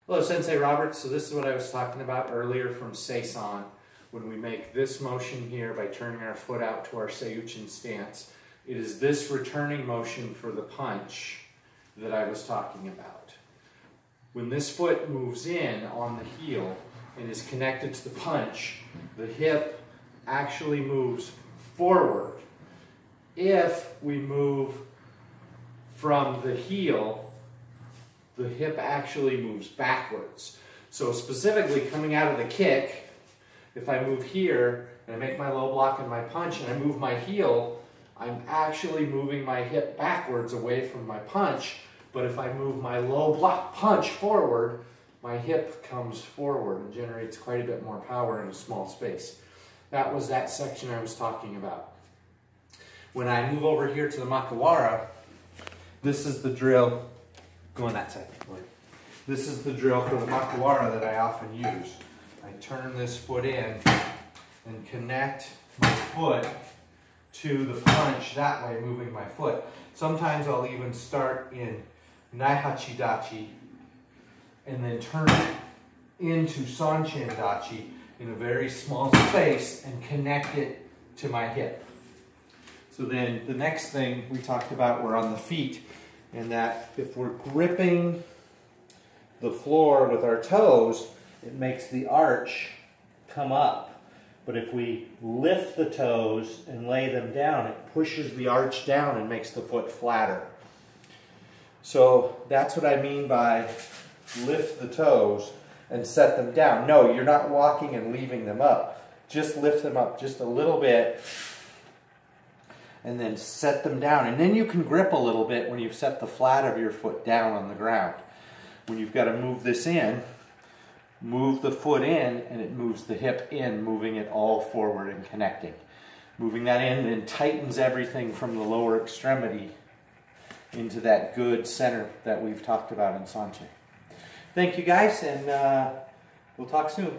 Hello, Sensei Robert. So this is what I was talking about earlier from Seisan. When we make this motion here by turning our foot out to our Seiyuchin stance, it is this returning motion for the punch that I was talking about. When this foot moves in on the heel and is connected to the punch, the hip actually moves forward. If we move from the heel, the hip actually moves backwards. So specifically coming out of the kick, if I move here and I make my low block and my punch and I move my heel, I'm actually moving my hip backwards away from my punch. But if I move my low block punch forward, my hip comes forward and generates quite a bit more power in a small space. That was that section I was talking about. When I move over here to the Makiwara, this is the drill. Go on that side. This is the drill for the Makiwara that I often use. I turn this foot in and connect my foot to the punch that way, moving my foot. Sometimes I'll even start in Naihachi Dachi and then turn it into Sanchin Dachi in a very small space and connect it to my hip. So then the next thing we talked about were on the feet. And that if we're gripping the floor with our toes, it makes the arch come up. But if we lift the toes and lay them down, it pushes the arch down and makes the foot flatter. So that's what I mean by lift the toes and set them down. No, you're not walking and leaving them up. Just lift them up just a little bit and then set them down. And then you can grip a little bit when you've set the flat of your foot down on the ground. When you've got to move this in, move the foot in and it moves the hip in, moving it all forward and connecting. Moving that in then tightens everything from the lower extremity into that good center that we've talked about in Sanchin. Thank you guys, and we'll talk soon.